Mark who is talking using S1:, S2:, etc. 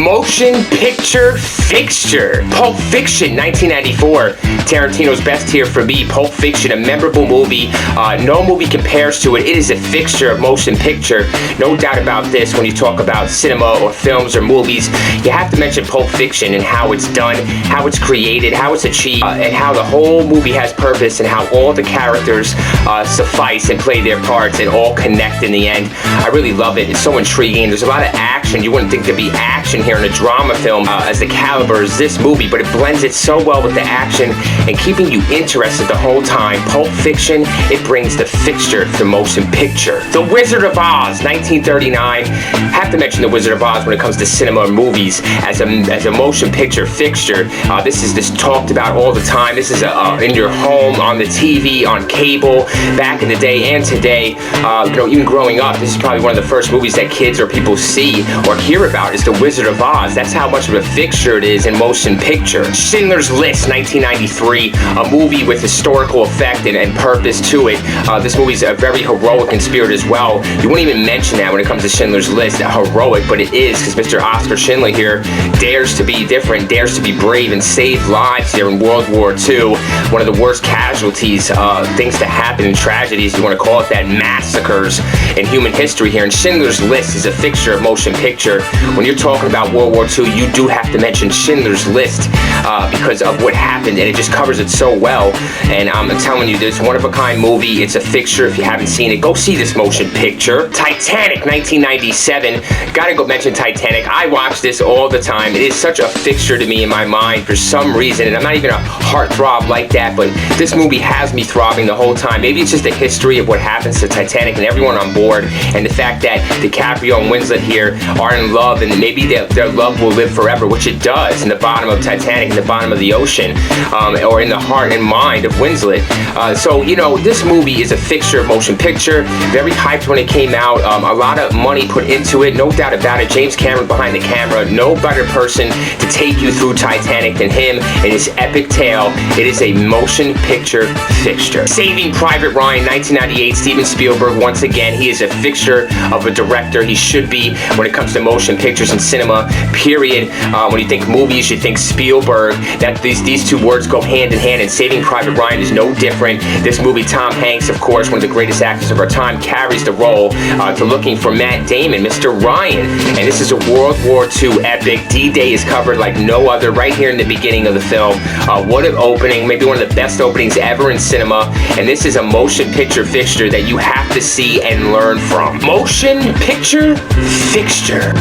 S1: Motion Picture Fixture. Pulp Fiction, 1994. Tarantino's best here for me. Pulp Fiction, a memorable movie. No movie compares to it. It is a fixture of motion picture. No doubt about this. When you talk about cinema or films or movies, you have to mention Pulp Fiction and how it's done, how it's created, how it's achieved, and how the whole movie has purpose and how all the characters suffice and play their parts and all connect in the end. I really love it. It's so intriguing. There's a lot of action. You wouldn't think there'd be action here in a drama film as the caliber as this movie, but it blends it so well with the action and keeping you interested the whole time. Pulp Fiction, it brings the fixture to motion picture. The Wizard of Oz, 1939. Have to mention The Wizard of Oz when it comes to cinema or movies as a motion picture fixture. This is talked about all the time. This is in your home, on the TV, on cable, back in the day and today. Even growing up, this is probably one of the first movies that kids or people see or hear about is The Wizard of Oz. That's how much of a fixture it is in motion picture. Schindler's List, 1993, a movie with historical effect and purpose to it. This movie's very heroic in spirit as well. You wouldn't even mention that when it comes to Schindler's List, heroic, but it is, because Mr. Oscar Schindler here dares to be different, dares to be brave and save lives here in World War II. One of the worst casualties, things to happen in tragedies, you want to call it that, massacres in human history here. And Schindler's List is a fixture of motion picture. When you're talking about World War II, you do have to mention Schindler's List because of what happened, and it just covers it so well. And I'm telling you, this one-of-a-kind movie. It's a fixture. If you haven't seen it, go see this motion picture. Titanic, 1997. Gotta go mention Titanic. I watch this all the time. It is such a fixture to me in my mind for some reason, and I'm not even a heartthrob like that, but this movie has me throbbing the whole time. Maybe it's just the history of what happens to Titanic and everyone on board, and the fact that DiCaprio and Winslet here are in love, and maybe their love will live forever, which it does in the bottom of Titanic, in the bottom of the ocean, or in the heart and mind of Winslet. So, this movie is a fixture of motion picture. Very hyped when it came out. A lot of money put into it, no doubt about it. James Cameron behind the camera. No better person to take you through Titanic than him and his epic tale. It is a motion picture fixture. Saving Private Ryan, 1998. Steven Spielberg, once again, he is a fixture of a director. He should be when it comes to motion pictures and cinema, period. When you think movies, you think Spielberg. That these two words go hand in hand, and Saving Private Ryan is no different. This movie, Tom Hanks, of course, one of the greatest actors of our time, carries the role to looking for Matt Damon, Mr. Ryan. And this is a World War II epic. D-Day is covered like no other right here in the beginning of the film. What an opening, maybe one of the best openings ever in cinema. And this is a motion picture fixture that you have to see and learn from. Motion picture fixture.